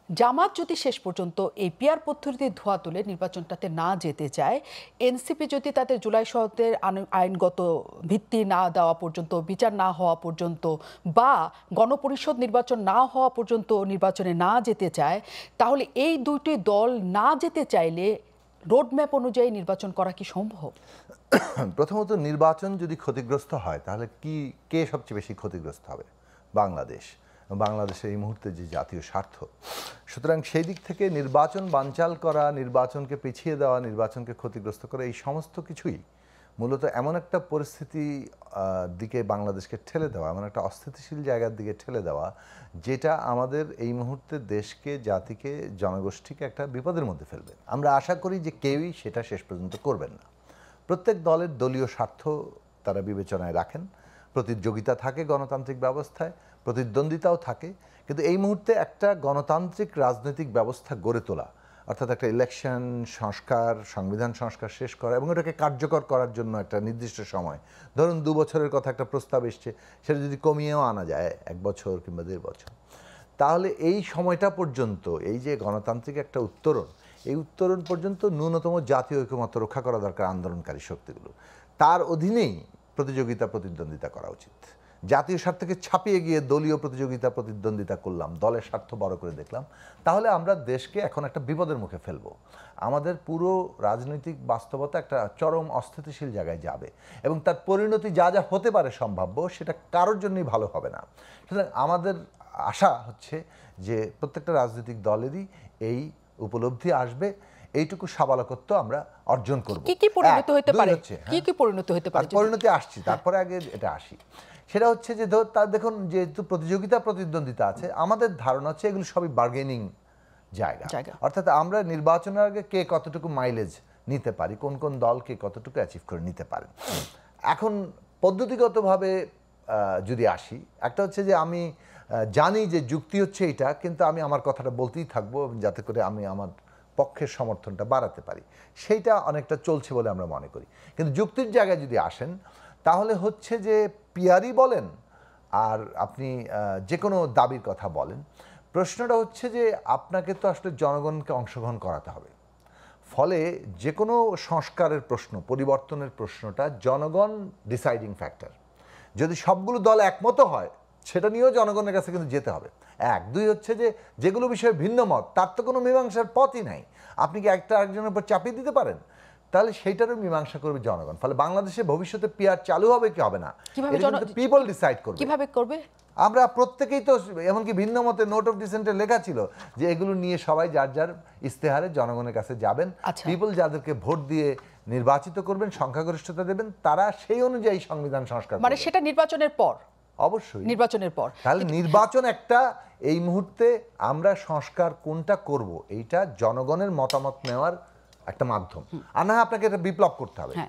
জামাত যদি শেষ পর্যন্ত এই পিয়ার পদ্ধতিতে ধোয়া তুলে নির্বাচনটাতে না যেতে চায়, এনসিপি যদি তাদের জুলাই সনদের আইনগত ভিত্তি না দেওয়া পর্যন্ত, বিচার না হওয়া পর্যন্ত বা গণপরিষদ নির্বাচন না হওয়া পর্যন্ত নির্বাচনে না যেতে চায়, তাহলে এই দুইটি দল না যেতে চাইলে রোডম্যাপ অনুযায়ী নির্বাচন করা কি সম্ভব? প্রথমত, নির্বাচন যদি ক্ষতিগ্রস্ত হয় তাহলে কে সবচেয়ে বেশি ক্ষতিগ্রস্ত হবে? বাংলাদেশের এই মুহূর্তে যে জাতীয় স্বার্থ। সুতরাং সেই দিক থেকে নির্বাচন বানচাল করা, নির্বাচনকে পিছিয়ে দেওয়া, নির্বাচনকে ক্ষতিগ্রস্ত করা, এই সমস্ত কিছুই মূলত এমন একটা পরিস্থিতি দিকে বাংলাদেশকে ঠেলে দেওয়া, এমন একটা অস্থিতিশীল জায়গার দিকে ঠেলে দেওয়া, যেটা আমাদের এই মুহূর্তে দেশকে, জাতিকে, জনগোষ্ঠীকে একটা বিপদের মধ্যে ফেলবে। আমরা আশা করি যে কেউই সেটা শেষ পর্যন্ত করবেন না। প্রত্যেক দলের দলীয় স্বার্থ তারা বিবেচনায় রাখেন, প্রতিযোগিতা থাকে গণতান্ত্রিক ব্যবস্থায়, প্রতিদ্বন্দ্বিতাও থাকে, কিন্তু এই মুহূর্তে একটা গণতান্ত্রিক রাজনৈতিক ব্যবস্থা গড়ে তোলা, অর্থাৎ একটা ইলেকশন সংস্কার, সংবিধান সংস্কার শেষ করা এবং এটাকে কার্যকর করার জন্য একটা নির্দিষ্ট সময়, ধরুন 2 বছরের কথা একটা প্রস্তাব এসছে, সেটা যদি কমিয়েও আনা যায় 1 বছর কিংবা 1.5 বছর, তাহলে এই সময়টা পর্যন্ত এই যে গণতান্ত্রিক একটা উত্তরণ, এই উত্তরণ পর্যন্ত ন্যূনতম জাতীয় ঐকমত্য রক্ষা করা দরকার আন্দোলনকারী শক্তিগুলো। তার অধীনেই প্রতিদ্বন্দ্বিতা করা উচিত। জাতীয় স্বার্থকে ছাপিয়ে গিয়ে দলীয় প্রতিদ্বন্দ্বিতা করলাম, দলের স্বার্থ বড় করে দেখলাম, তাহলে আমরা দেশকে এখন একটা বিপদের মুখে ফেলবো। আমাদের পুরো রাজনৈতিক বাস্তবতা একটা চরম অস্থিতিশীল জায়গায় যাবে এবং তার পরিণতি যা যা হতে পারে সম্ভাব্য, সেটা কারোর জন্যই ভালো হবে না। সুতরাং আমাদের আশা হচ্ছে যে প্রত্যেকটা রাজনৈতিক দলেরই এই উপলব্ধি আসবে, এইটুকু সাবালকত্ব আমরা অর্জন করব। কি পরিণতি হতে পারে? কি পরিণতি হতে পারে? পরিণতি আসছি, তারপরে আগে এটা আসি। সেটা হচ্ছে যে দেখুন, যেহেতু প্রতিদ্বন্দ্বিতা আছে, আমাদের ধারণা হচ্ছে এগুলো সবই বার্গেনিং জায়গা। অর্থাৎ আমরা নির্বাচনের আগে কে কতটুকু মাইলেজ নিতে পারি, কোন কোন দল কে কতটুকু অ্যাচিভ করে নিতে পারে। এখন পদ্ধতিগতভাবে যদি আসি, একটা হচ্ছে যে আমি জানি যে যুক্তি হচ্ছে এটা, কিন্তু আমি আমার কথাটা বলতেই থাকবো যাতে করে আমি আমার পক্ষের সমর্থনটা বাড়াতে পারি, সেইটা অনেকটা চলছে বলে আমরা মনে করি। কিন্তু যুক্তির জায়গায় যদি আসেন, তাহলে হচ্ছে যে পিয়ারই বলেন আর আপনি যে কোনো দাবির কথা বলেন, প্রশ্নটা হচ্ছে যে আপনাকে তো আসলে জনগণকে অংশগ্রহণ করাতে হবে। ফলে যে কোনো সংস্কারের প্রশ্ন, পরিবর্তনের প্রশ্নটা জনগণ ডিসাইডিং ফ্যাক্টর। যদি সবগুলো দল একমত হয়, সেটা নিয়েও জনগণের কাছে কিন্তু যেতে হবে। 1, 2 হচ্ছে যে যেগুলো বিষয়ে ভিন্ন মত, তার তো কোনো মীমাংসার পথই নাই। আপনি কি একটা আরেকজনের উপর চাপিয়ে দিতে পারেন? তাহলে সেইটারও মীমাংসা করবে জনগণ। ফলে বাংলাদেশে ভবিষ্যতে পিয়ার চালু হবে কি হবে না, পিপল ডিসাইড করবে। কিভাবে করবে? আমরা প্রত্যেকেই তো, এমনকি ভিন্ন মতে নোট অফ ডিসেন্টে লেখা ছিল যে এগুলো নিয়ে সবাই যার যার ইস্তেহারে জনগণের কাছে যাবেন। পিপল যাদেরকে ভোট দিয়ে নির্বাচিত করবেন, সংখ্যাগরিষ্ঠতা দেবেন, তারা সেই অনুযায়ী সংবিধান সংস্কার, মানে সেটা নির্বাচনের পর, অবশ্যই নির্বাচনের পর। তাহলে নির্বাচন একটা, এই মুহূর্তে আমরা সংস্কার কোনটা করব, এইটা জনগণের মতামত নেওয়ার একটা মাধ্যম। আর না আপনাকে এটা বিপ্লব করতে হবে।